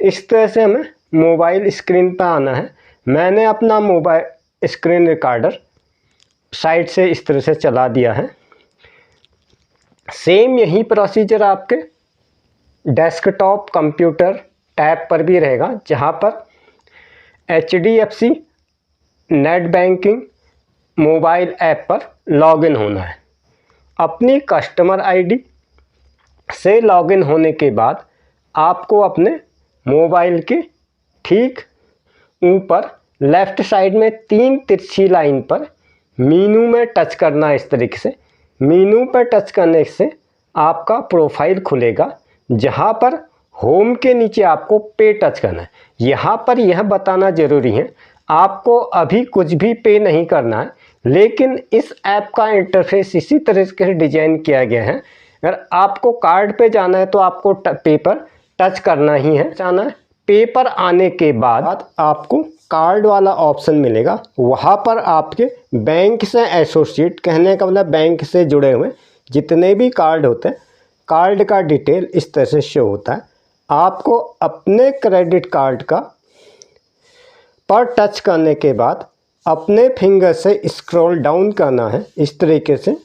इस तरह से हमें मोबाइल स्क्रीन पर आना है। मैंने अपना मोबाइल स्क्रीन रिकॉर्डर साइड से इस तरह से चला दिया है। सेम यही प्रोसीजर आपके डेस्कटॉप कंप्यूटर टैब पर भी रहेगा, जहाँ पर HDFC net banking mobile app पर लॉगिन होना है। अपनी कस्टमर आईडी से लॉगिन होने के बाद आपको अपने मोबाइल के ठीक ऊपर लेफ़्ट साइड में 3 तिरछी लाइन पर मीनू में टच करना है। इस तरीके से मीनू पर टच करने से आपका प्रोफाइल खुलेगा, जहाँ पर होम के नीचे आपको पे टच करना है। यहाँ पर यह बताना ज़रूरी है, आपको अभी कुछ भी पे नहीं करना है, लेकिन इस ऐप का इंटरफेस इसी तरह से डिज़ाइन किया गया है। अगर आपको कार्ड पे जाना है तो आपको पे पर टच करना ही है। जाना है पे पर आने के बाद आपको कार्ड वाला ऑप्शन मिलेगा। वहाँ पर आपके बैंक से एसोसिएट, कहने का मतलब बैंक से जुड़े हुए जितने भी कार्ड होते हैं, कार्ड का डिटेल इस तरह से शो होता है। आपको अपने क्रेडिट कार्ड का पर टच करने के बाद अपने फिंगर से स्क्रॉल डाउन करना है। इस तरीके से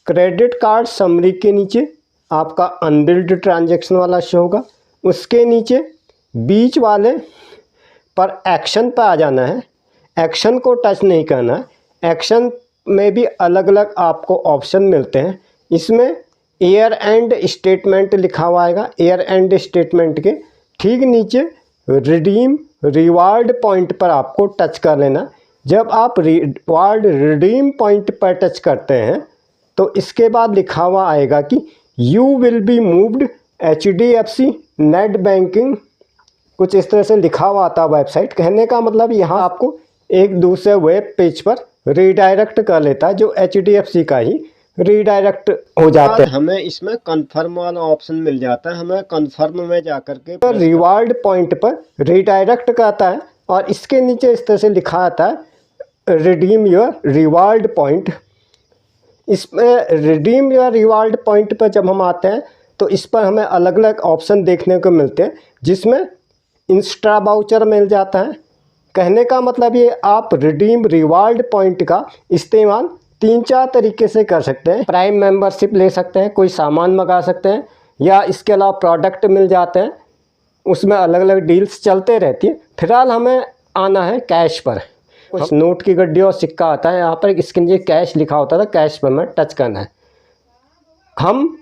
क्रेडिट कार्ड समरी के नीचे आपका अनबिल्ड ट्रांजैक्शन वाला शो होगा। उसके नीचे बीच वाले पर एक्शन पर आ जाना है। एक्शन को टच नहीं करना है। एक्शन में भी अलग अलग आपको ऑप्शन मिलते हैं। इसमें ईयर एंड स्टेटमेंट लिखा हुआ आएगा। ईयर एंड स्टेटमेंट के ठीक नीचे रिडीम रिवार्ड पॉइंट पर आपको टच कर लेना। जब आप रिवार्ड रिडीम पॉइंट पर टच करते हैं तो इसके बाद लिखा हुआ आएगा कि you will be moved HDFC net banking, कुछ इस तरह से लिखा हुआ आता है वेबसाइट। कहने का मतलब यहाँ आपको एक दूसरे वेब पेज पर रीडायरेक्ट कर लेता है, जो HDFC का ही रीडायरेक्ट हो जाता है। हमें इसमें कन्फर्म वाला ऑप्शन मिल जाता है। हमें कन्फर्म में जाकर के रिवार्ड पॉइंट पर रीडायरेक्ट करता है और इसके नीचे इस तरह से लिखा आता है रिडीम योर रिवार्ड पॉइंट। इसमें रिडीम योर रिवार्ड पॉइंट पर जब हम आते हैं तो इस पर हमें अलग अलग ऑप्शन देखने को मिलते हैं, जिसमें इंस्टा वाउचर मिल जाता है। कहने का मतलब ये आप रिडीम रिवार्ड पॉइंट का इस्तेमाल 3-4 तरीके से कर सकते हैं। प्राइम मेंबरशिप ले सकते हैं, कोई सामान मंगा सकते हैं, या इसके अलावा प्रोडक्ट मिल जाते हैं, उसमें अलग अलग डील्स चलते रहती है। फिलहाल हमें आना है कैश पर। कुछ नोट की गड्डी और सिक्का आता है, यहाँ पर इसके नीचे कैश लिखा होता था, कैश पर हमें टच करना है। हम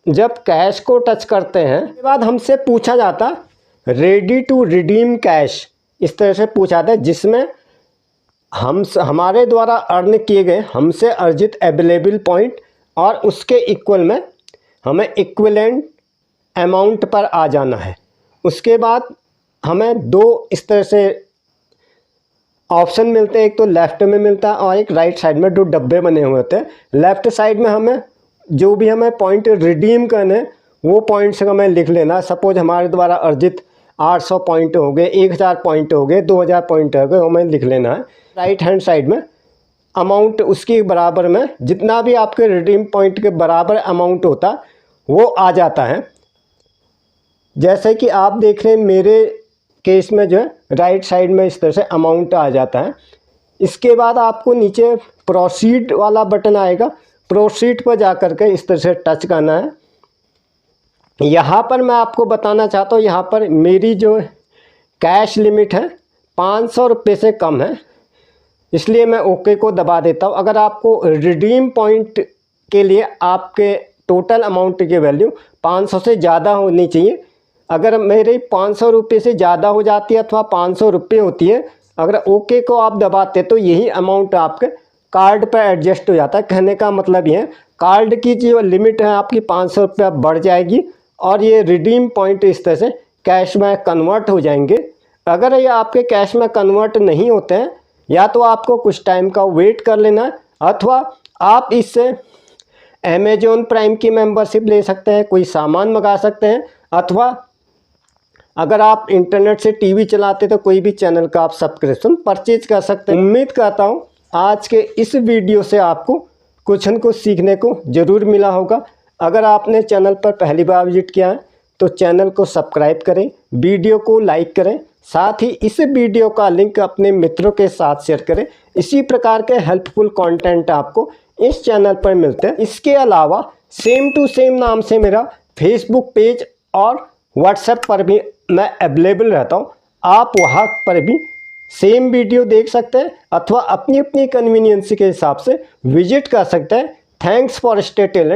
जब कैश को टच करते हैं उसके बाद हमसे पूछा जाता रेडी टू रिडीम कैश, इस तरह से पूछा था, जिसमें हमारे द्वारा अर्न किए गए हमसे अर्जित अवेलेबल पॉइंट और उसके इक्वल में हमें इक्विवेलेंट अमाउंट पर आ जाना है। उसके बाद हमें 2 इस तरह से ऑप्शन मिलते हैं, एक तो लेफ़्ट में मिलता है और एक राइट साइड में 2 डब्बे बने हुए होते हैं। लेफ़्ट साइड में हमें जो भी हमें पॉइंट रिडीम करने वो पॉइंट्स का हमें लिख लेना। सपोज हमारे द्वारा अर्जित 800 पॉइंट हो गए, 1000 पॉइंट हो गए, 2000 पॉइंट हो गए, हमें लिख लेना है। राइट हैंड साइड में अमाउंट उसके बराबर में जितना भी आपके रिडीम पॉइंट के बराबर अमाउंट होता वो आ जाता है। जैसे कि आप देख रहे हैं मेरे केस में जो है राइट साइड में इस तरह से अमाउंट आ जाता है। इसके बाद आपको नीचे प्रोसीड वाला बटन आएगा, प्रोसीड पर जा कर के इस तरह से टच करना है। यहाँ पर मैं आपको बताना चाहता हूँ, यहाँ पर मेरी जो कैश लिमिट है 500 रुपये से कम है, इसलिए मैं ओके को दबा देता हूँ। अगर आपको रिडीम पॉइंट के लिए आपके टोटल अमाउंट की वैल्यू 500 से ज़्यादा होनी चाहिए। अगर मेरे 500 रुपये से ज़्यादा हो जाती है अथवा 500 रुपये होती है, अगर ओके को आप दबाते तो यही अमाउंट आपके कार्ड पर एडजस्ट हो जाता है। कहने का मतलब ये है कार्ड की जो लिमिट है आपकी 500 रुपये बढ़ जाएगी और ये रिडीम पॉइंट इस तरह से कैश में कन्वर्ट हो जाएंगे। अगर ये आपके कैश में कन्वर्ट नहीं होते हैं, या तो आपको कुछ टाइम का वेट कर लेना है, अथवा आप इससे अमेजोन प्राइम की मेंबरशिप ले सकते हैं, कोई सामान मंगा सकते हैं, अथवा अगर आप इंटरनेट से टीवी चलाते तो कोई भी चैनल का आप सब्सक्रिप्शन परचेज कर सकते हैं। उम्मीद करता हूँ आज के इस वीडियो से आपको कुछ न कुछ सीखने को ज़रूर मिला होगा। अगर आपने चैनल पर पहली बार विजिट किया है तो चैनल को सब्सक्राइब करें, वीडियो को लाइक करें, साथ ही इस वीडियो का लिंक अपने मित्रों के साथ शेयर करें। इसी प्रकार के हेल्पफुल कंटेंट आपको इस चैनल पर मिलते हैं। इसके अलावा सेम टू सेम नाम से मेरा फेसबुक पेज और व्हाट्सएप पर भी मैं अवेलेबल रहता हूँ। आप वहाँ पर भी सेम वीडियो देख सकते हैं अथवा अपनी अपनी कन्वीनियंस के हिसाब से विजिट कर सकते हैं। Thanks for stay talent.